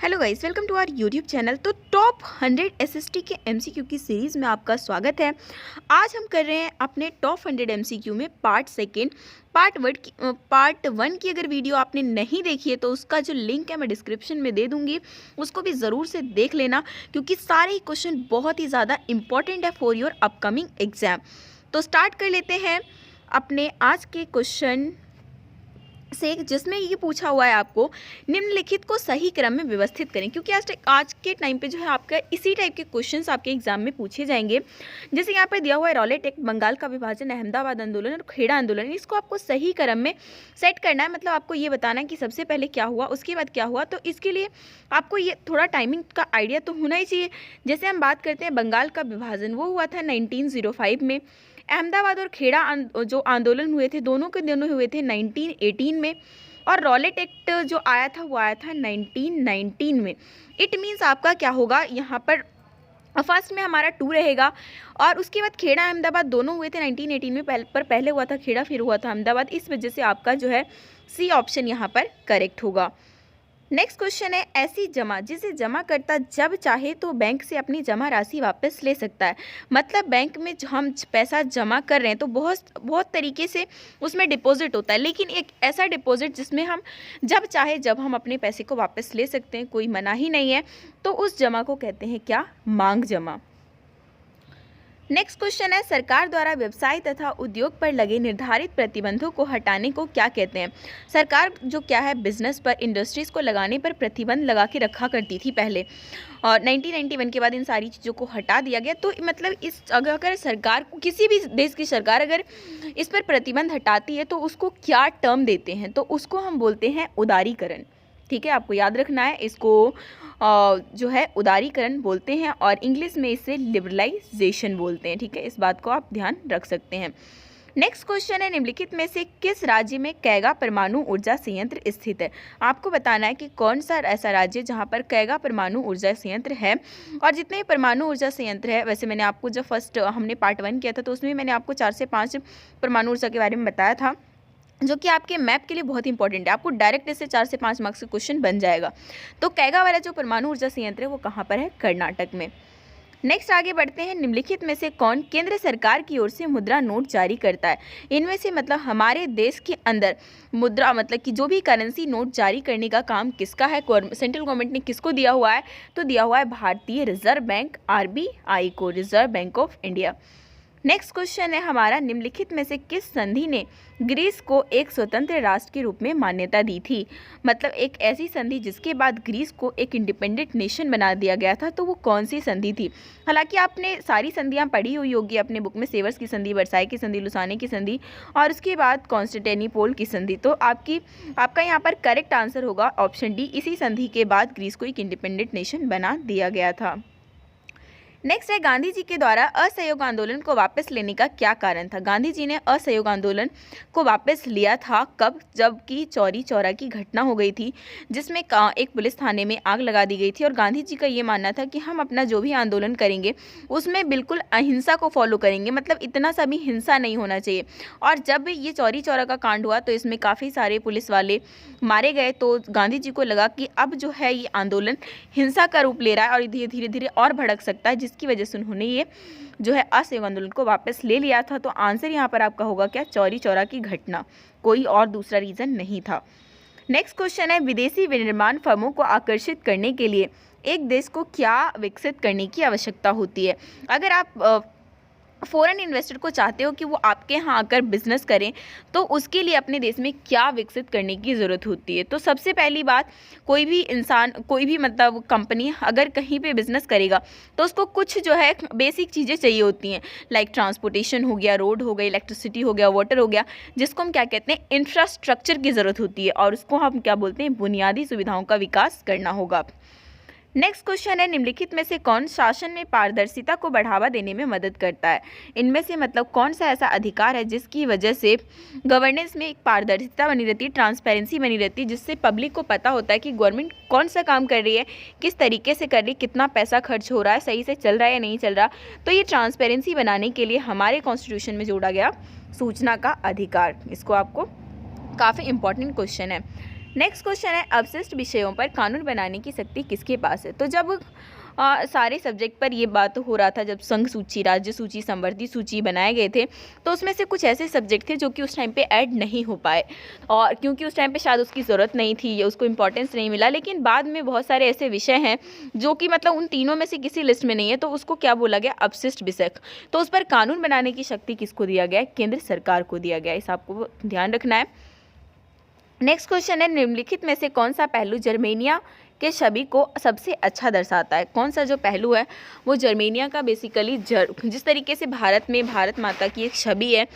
Hello guys, welcome to our YouTube channel. तो top 100 SST के MCQ की series में आपका स्वागत है। आज हम कर रहे हैं अपने टॉप 100 एमसीक्यू में पार्ट सेकेंड। पार्ट वन की अगर वीडियो आपने नहीं देखी है तो उसका जो लिंक है मैं डिस्क्रिप्शन में दे दूँगी, उसको भी ज़रूर से देख लेना, क्योंकि सारे ही क्वेश्चन बहुत ही ज़्यादा इंपॉर्टेंट है फॉर योर अपकमिंग एग्ज़ाम। तो स्टार्ट कर लेते हैं अपने आज के क्वेश्चन से, जिसमें ये पूछा हुआ है आपको निम्नलिखित को सही क्रम में व्यवस्थित करें, क्योंकि आज के टाइम पे जो है आपका इसी टाइप के क्वेश्चंस आपके एग्जाम में पूछे जाएंगे। जैसे यहाँ पर दिया हुआ है रॉलेट एक्ट, बंगाल का विभाजन, अहमदाबाद आंदोलन और खेड़ा आंदोलन। इसको आपको सही क्रम में सेट करना है, मतलब आपको ये बताना है कि सबसे पहले क्या हुआ, उसके बाद क्या हुआ। तो इसके लिए आपको ये थोड़ा टाइमिंग का आइडिया तो होना ही चाहिए। जैसे हम बात करते हैं बंगाल का विभाजन, वो हुआ था 1905 में। अहमदाबाद और खेड़ा जो आंदोलन हुए थे, दोनों के दोनों हुए थे 1918 में। और रॉलेट एक्ट जो आया था वो आया था 1919 में। इट मीन्स आपका क्या होगा यहाँ पर, फर्स्ट में हमारा 2 रहेगा, और उसके बाद खेड़ा अहमदाबाद दोनों हुए थे 1918 में। पहले हुआ था खेड़ा, फिर हुआ था अहमदाबाद। इस वजह से आपका जो है सी ऑप्शन यहाँ पर करेक्ट होगा। नेक्स्ट क्वेश्चन है, ऐसी जमा जिसे जमा करता जब चाहे तो बैंक से अपनी जमा राशि वापस ले सकता है। मतलब बैंक में हम पैसा जमा कर रहे हैं तो बहुत तरीके से उसमें डिपॉजिट होता है, लेकिन एक ऐसा डिपॉजिट जिसमें हम जब हम अपने पैसे को वापस ले सकते हैं, कोई मना ही नहीं है, तो उस जमा को कहते हैं क्या, मांग जमा। नेक्स्ट क्वेश्चन है, सरकार द्वारा व्यवसाय तथा उद्योग पर लगे निर्धारित प्रतिबंधों को हटाने को क्या कहते हैं। सरकार जो क्या है, बिजनेस पर, इंडस्ट्रीज़ को लगाने पर प्रतिबंध लगा के रखा करती थी पहले, और 1991 के बाद इन सारी चीज़ों को हटा दिया गया। तो मतलब अगर सरकार, किसी भी देश की सरकार अगर इस पर प्रतिबंध हटाती है तो उसको क्या टर्म देते हैं, तो उसको हम बोलते हैं उदारीकरण। ठीक है, आपको याद रखना है, इसको जो है उदारीकरण बोलते हैं, और इंग्लिश में इसे लिबरलाइजेशन बोलते हैं। ठीक है, इस बात को आप ध्यान रख सकते हैं। नेक्स्ट क्वेश्चन है, निम्नलिखित में से किस राज्य में कैगा परमाणु ऊर्जा संयंत्र स्थित है। आपको बताना है कि कौन सा ऐसा राज्य जहां पर कैगा परमाणु ऊर्जा संयंत्र है। और जितने भी परमाणु ऊर्जा संयंत्र है, वैसे मैंने आपको जब फर्स्ट हमने पार्ट 1 किया था तो उसमें मैंने आपको 4 से 5 परमाणु ऊर्जा के बारे में बताया था, जो कि आपके मैप के लिए बहुत इंपॉर्टेंट है। आपको डायरेक्ट इससे 4 से 5 मार्क्स का क्वेश्चन बन जाएगा। तो कैगा वाला जो परमाणु ऊर्जा संयंत्र है वो कहाँ पर है, कर्नाटक में। नेक्स्ट आगे बढ़ते हैं, निम्नलिखित में से कौन केंद्र सरकार की ओर से मुद्रा नोट जारी करता है। इनमें से मतलब हमारे देश के अंदर मुद्रा, मतलब कि जो भी करेंसी नोट जारी करने का काम किसका है, सेंट्रल गवर्नमेंट ने किसको दिया हुआ है, तो दिया हुआ है भारतीय रिजर्व बैंक, आरबीआई को, reserve bank of India. Next question है हमारा, निम्नलिखित में से किस संधि ने ग्रीस को एक स्वतंत्र राष्ट्र के रूप में मान्यता दी थी। मतलब एक ऐसी संधि जिसके बाद ग्रीस को एक इंडिपेंडेंट नेशन बना दिया गया था, तो वो कौन सी संधि थी। हालांकि आपने सारी संधियां पढ़ी हुई होगी अपने बुक में, सेवर्स की संधि, वर्साई की संधि, लुसाने की संधि, और उसके बाद कॉन्स्टेंटिनोपल की संधि। तो आपका यहाँ पर करेक्ट आंसर होगा ऑप्शन डी, इसी संधि के बाद ग्रीस को एक इंडिपेंडेंट नेशन बना दिया गया था। नेक्स्ट है, गांधी जी के द्वारा असहयोग आंदोलन को वापस लेने का क्या कारण था। गांधी जी ने असहयोग आंदोलन को वापस लिया था कब, जबकि चौरी चौरा की घटना हो गई थी, जिसमें एक पुलिस थाने में आग लगा दी गई थी। और गांधी जी का ये मानना था कि हम अपना जो भी आंदोलन करेंगे उसमें बिल्कुल अहिंसा को फॉलो करेंगे, मतलब इतना सा भी हिंसा नहीं होना चाहिए। और जब ये चौरी चौरा का कांड हुआ तो इसमें काफ़ी सारे पुलिस वाले मारे गए। तो गांधी जी को लगा कि अब जो है ये आंदोलन हिंसा का रूप ले रहा है और धीरे धीरे और भड़क सकता है, जिसकी वजह से उन्होंने ये जो है असहयोग आंदोलन को वापस ले लिया था। तो आंसर यहाँ पर आपका होगा क्या, चौरी चौरा की घटना, कोई और दूसरा रीजन नहीं था। नेक्स्ट क्वेश्चन है, विदेशी विनिर्माण फर्मों को आकर्षित करने के लिए एक देश को क्या विकसित करने की आवश्यकता होती है। अगर आप फॉरेन इन्वेस्टर को चाहते हो कि वो आपके यहाँ आकर बिजनेस करें, तो उसके लिए अपने देश में क्या विकसित करने की ज़रूरत होती है। तो सबसे पहली बात, कोई भी इंसान, कोई भी मतलब कंपनी अगर कहीं पे बिजनेस करेगा तो उसको कुछ जो है बेसिक चीज़ें चाहिए होती हैं, लाइक ट्रांसपोर्टेशन हो गया, रोड हो गई, इलेक्ट्रिसिटी हो गया, वाटर हो गया, जिसको हम क्या कहते हैं, इंफ्रास्ट्रक्चर की ज़रूरत होती है, और उसको हम क्या बोलते हैं, बुनियादी सुविधाओं का विकास करना होगा। नेक्स्ट क्वेश्चन है, निम्नलिखित में से कौन शासन में पारदर्शिता को बढ़ावा देने में मदद करता है। इनमें से मतलब कौन सा ऐसा अधिकार है जिसकी वजह से गवर्नेंस में एक पारदर्शिता बनी रहती है, ट्रांसपेरेंसी बनी रहती है, जिससे पब्लिक को पता होता है कि गवर्नमेंट कौन सा काम कर रही है, किस तरीके से कर रही है, कितना पैसा खर्च हो रहा है, सही से चल रहा है या नहीं चल रहा। तो ये ट्रांसपेरेंसी बनाने के लिए हमारे कॉन्स्टिट्यूशन में जोड़ा गया सूचना का अधिकार। इसको आपको काफ़ी इंपॉर्टेंट क्वेश्चन है। नेक्स्ट क्वेश्चन है, अवशिष्ट विषयों पर कानून बनाने की शक्ति किसके पास है। तो जब सारे सब्जेक्ट पर ये बात हो रहा था, जब संघ सूची, राज्य सूची, समवर्ती सूची बनाए गए थे, तो उसमें से कुछ ऐसे सब्जेक्ट थे जो कि उस टाइम पे ऐड नहीं हो पाए, और क्योंकि उस टाइम पे शायद उसकी ज़रूरत नहीं थी या उसको इंपॉर्टेंस नहीं मिला। लेकिन बाद में बहुत सारे ऐसे विषय हैं जो कि मतलब उन तीनों में से किसी लिस्ट में नहीं है, तो उसको क्या बोला गया, अवशिष्ट विषय। तो उस पर कानून बनाने की शक्ति किसको दिया गया है, केंद्र सरकार को दिया गया है। इस आपको ध्यान रखना है। नेक्स्ट क्वेश्चन है, निम्नलिखित में से कौन सा पहलू जर्मेनिया के छवि को सबसे अच्छा दर्शाता है। कौन सा जो पहलू है वो जर्मेनिया का बेसिकली जिस तरीके से भारत में भारत माता की एक छवि है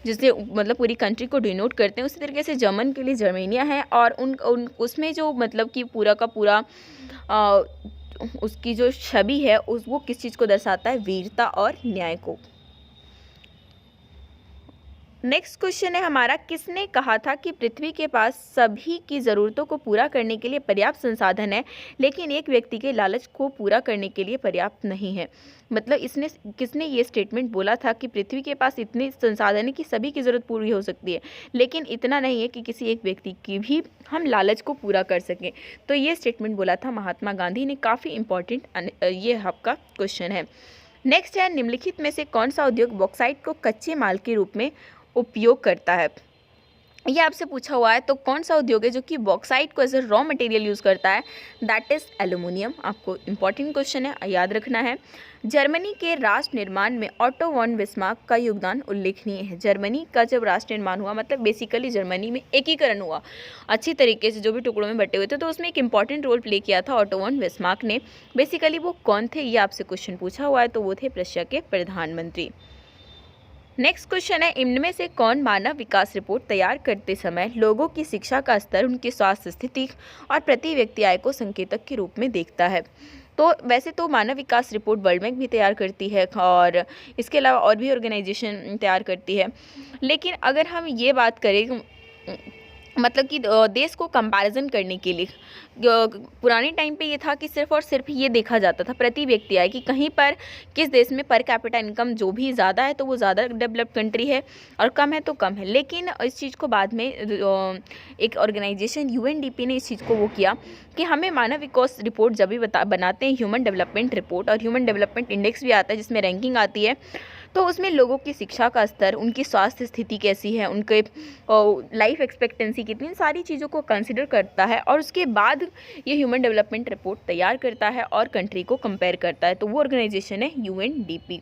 जिससे मतलब पूरी कंट्री को डिनोट करते हैं, उसी तरीके से जर्मन के लिए जर्मेनिया है। और उन उसमें जो मतलब कि पूरा का पूरा उसकी जो छवि है वो किस चीज़ को दर्शाता है, वीरता और न्याय को। नेक्स्ट क्वेश्चन है हमारा, किसने कहा था कि पृथ्वी के पास सभी की ज़रूरतों को पूरा करने के लिए पर्याप्त संसाधन है, लेकिन एक व्यक्ति के लालच को पूरा करने के लिए पर्याप्त नहीं है। मतलब किसने ये स्टेटमेंट बोला था कि पृथ्वी के पास इतने संसाधन है कि सभी की ज़रूरत पूरी हो सकती है, लेकिन इतना नहीं है कि किसी एक व्यक्ति की भी हम लालच को पूरा कर सकें। तो ये स्टेटमेंट बोला था महात्मा गांधी ने। काफ़ी इंपॉर्टेंट ये आपका क्वेश्चन है। नेक्स्ट है, निम्नलिखित में से कौन सा उद्योग बॉक्साइट को कच्चे माल के रूप में उपयोग करता है। ये आपसे पूछा हुआ है, तो कौन सा उद्योग है जो कि बॉक्साइट को as a raw material use करता है, दैट इज़ एल्यूमिनियम। आपको इंपॉर्टेंट क्वेश्चन है, याद रखना है। जर्मनी के राष्ट्र निर्माण में ऑटो वॉन बिस्मार्क का योगदान उल्लेखनीय है। जर्मनी का जब राष्ट्र निर्माण हुआ, मतलब बेसिकली जर्मनी में एकीकरण हुआ अच्छी तरीके से, जो भी टुकड़ों में बटे हुए थे, तो उसमें एक इंपॉर्टेंट रोल प्ले किया था ऑटो वॉन बिस्मार्क ने। बेसिकली वो कौन थे, ये आपसे क्वेश्चन पूछा हुआ है, तो वो थे प्रशिया के प्रधानमंत्री। नेक्स्ट क्वेश्चन है, इनमें से कौन मानव विकास रिपोर्ट तैयार करते समय लोगों की शिक्षा का स्तर, उनकी स्वास्थ्य स्थिति और प्रति व्यक्ति आय को संकेतक के रूप में देखता है। तो वैसे तो मानव विकास रिपोर्ट वर्ल्ड बैंक भी तैयार करती है और इसके अलावा और भी ऑर्गेनाइजेशन तैयार करती है। लेकिन अगर हम ये बात करें मतलब कि देश को कंपैरिजन करने के लिए, पुराने टाइम पे ये था कि सिर्फ और सिर्फ ये देखा जाता था प्रति व्यक्ति आय कि कहीं पर किस देश में पर कैपिटा इनकम जो भी ज़्यादा है तो वो ज़्यादा डेवलप्ड कंट्री है और कम है तो कम है। लेकिन इस चीज़ को बाद में एक ऑर्गेनाइजेशन UNDP ने इस चीज़ को वो किया कि हमें मानव विकास रिपोर्ट जब भी बनाते हैं, ह्यूमन डेवलपमेंट रिपोर्ट और ह्यूमन डेवलपमेंट इंडेक्स भी आता है जिसमें रैंकिंग आती है, तो उसमें लोगों की शिक्षा का स्तर, उनकी स्वास्थ्य स्थिति कैसी है, उनके लाइफ एक्सपेक्टेंसी कितनी, इन सारी चीज़ों को कंसिडर करता है और उसके बाद ये ह्यूमन डेवलपमेंट रिपोर्ट तैयार करता है और कंट्री को कंपेयर करता है। तो वो ऑर्गेनाइजेशन है UNDP।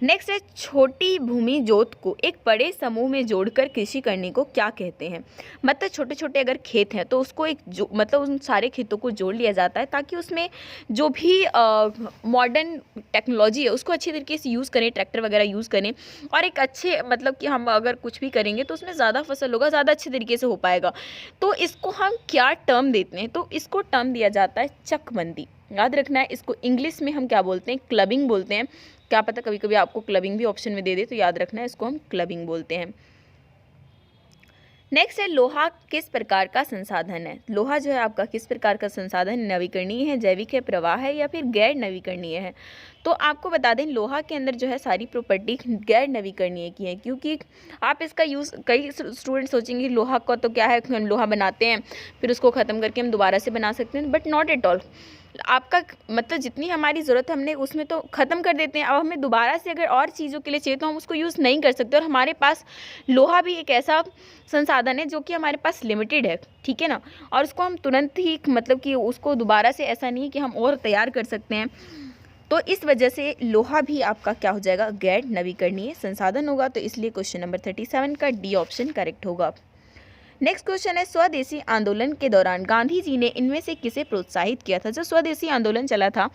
नेक्स्ट है, छोटी भूमि जोत को एक बड़े समूह में जोड़कर कृषि करने को क्या कहते हैं। मतलब छोटे छोटे अगर खेत हैं तो उसको मतलब उन सारे खेतों को जोड़ लिया जाता है ताकि उसमें जो भी मॉडर्न टेक्नोलॉजी है उसको अच्छी तरीके से यूज़ करें, ट्रैक्टर वगैरह यूज़ करें और एक अच्छे मतलब कि हम अगर कुछ भी करेंगे तो उसमें ज़्यादा फसल होगा, ज़्यादा अच्छे तरीके से हो पाएगा। तो इसको हम क्या टर्म देते हैं, तो इसको टर्म दिया जाता है चकबंदी। याद रखना है, इसको इंग्लिश में हम क्या बोलते हैं, क्लबिंग बोलते हैं। क्या पता कभी कभी आपको क्लबिंग भी ऑप्शन में दे दे, तो याद रखना है इसको हम क्लबिंग बोलते हैं। नेक्स्ट है, लोहा किस प्रकार का संसाधन है। लोहा जो है आपका किस प्रकार का संसाधन, नवीकरणीय है, जैविक है, प्रवाह है या फिर गैर नवीकरणीय है। तो आपको बता दें लोहा के अंदर जो है सारी प्रॉपर्टी गैर नवीकरणीय की है, क्योंकि आप इसका यूज़, कई स्टूडेंट सोचेंगे लोहा का तो क्या है, हम लोहा बनाते हैं फिर उसको ख़त्म करके हम दोबारा से बना सकते हैं, बट नॉट एट ऑल। आपका मतलब जितनी हमारी ज़रूरत है हमने उसमें तो ख़त्म कर देते हैं, अब हमें दोबारा से अगर और चीज़ों के लिए चाहिए तो हम उसको यूज़ नहीं कर सकते। और हमारे पास लोहा भी एक ऐसा संसाधन है जो कि हमारे पास लिमिटेड है, ठीक है ना, और उसको हम तुरंत ही मतलब कि उसको दोबारा से ऐसा नहीं है कि हम और तैयार कर सकते हैं। तो इस वजह से लोहा भी आपका क्या हो जाएगा, गैर नवीकरणीय संसाधन होगा। तो इसलिए क्वेश्चन नंबर 37 का डी ऑप्शन करेक्ट होगा। नेक्स्ट क्वेश्चन है, स्वदेशी आंदोलन के दौरान गांधी जी ने इनमें से किसे प्रोत्साहित किया था। जो स्वदेशी आंदोलन चला था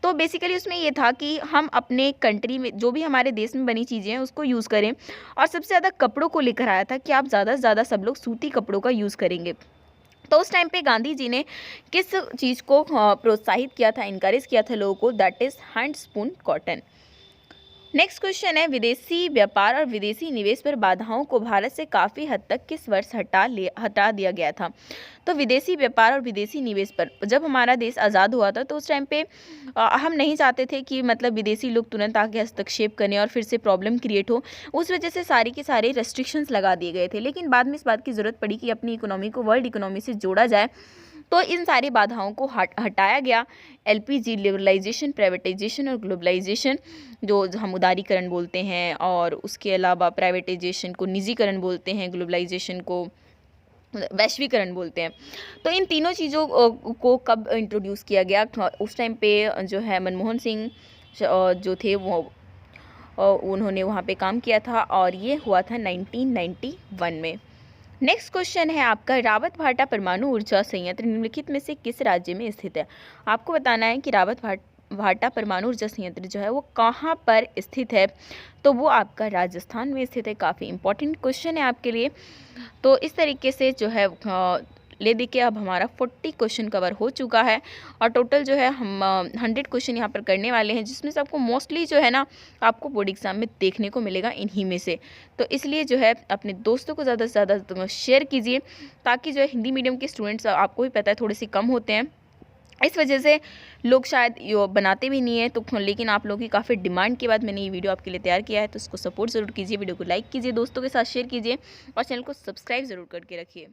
तो बेसिकली उसमें ये था कि हम अपने कंट्री में जो भी हमारे देश में बनी चीज़ें हैं उसको यूज़ करें, और सबसे ज़्यादा कपड़ों को लेकर आया था कि आप ज़्यादा से ज़्यादा सब लोग सूती कपड़ों का यूज़ करेंगे। तो उस टाइम पे गांधी जी ने किस चीज़ को प्रोत्साहित किया था, इनकरेज किया था लोगों को, that is hand spoon cotton. Next question है, विदेशी व्यापार और विदेशी निवेश पर बाधाओं को भारत से काफ़ी हद तक किस वर्ष हटा दिया गया था। तो विदेशी व्यापार और विदेशी निवेश पर जब हमारा देश आज़ाद हुआ था तो उस टाइम पे हम नहीं चाहते थे कि मतलब विदेशी लोग तुरंत आके हस्तक्षेप करें और फिर से प्रॉब्लम क्रिएट हो। उस वजह से सारी के सारे रेस्ट्रिक्शंस लगा दिए गए थे, लेकिन बाद में इस बात की ज़रूरत पड़ी कि अपनी इकोनॉमी को वर्ल्ड इकोनॉमी से जोड़ा जाए, तो इन सारी बाधाओं को हटाया गया। एलपीजी, लिबरलाइजेशन, प्राइवेटाइजेशन और ग्लोबलाइजेशन, जो हम उदारीकरण बोलते हैं, और उसके अलावा प्राइवेटाइजेशन को निजीकरण बोलते हैं, ग्लोबलाइजेशन को वैश्वीकरण बोलते हैं। तो इन तीनों चीज़ों को कब इंट्रोड्यूस किया गया? उस टाइम पे जो है मनमोहन सिंह जो थे वो उन्होंने वहाँ पे काम किया था, और ये हुआ था 1991 में। नेक्स्ट क्वेश्चन है आपका, रावत भाटा परमाणु ऊर्जा संयंत्र निम्नलिखित में से किस राज्य में स्थित है? आपको बताना है कि रावत भाटा परमाणु ऊर्जा संयंत्र जो है वो कहाँ पर स्थित है। तो वो आपका राजस्थान में स्थित है। काफ़ी इंपॉर्टेंट क्वेश्चन है आपके लिए। तो इस तरीके से जो है ले देखिए, अब हमारा 40 क्वेश्चन कवर हो चुका है, और टोटल जो है हम 100 क्वेश्चन यहाँ पर करने वाले हैं, जिसमें से आपको मोस्टली जो है ना आपको बोर्ड एग्जाम में देखने को मिलेगा इन्हीं में से। तो इसलिए जो है अपने दोस्तों को ज़्यादा से ज़्यादा शेयर कीजिए, ताकि जो है हिंदी मीडियम के स्टूडेंट्स, आपको भी पता है, थोड़े से कम होते हैं, इस वजह से लोग शायद बनाते भी नहीं है। तो लेकिन आप लोगों की काफ़ी डिमांड के बाद मैंने ये वीडियो आपके लिए तैयार किया है, तो इसको सपोर्ट ज़रूर कीजिए, वीडियो को लाइक कीजिए, दोस्तों के साथ शेयर कीजिए, और चैनल को सब्सक्राइब ज़रूर करके रखिए।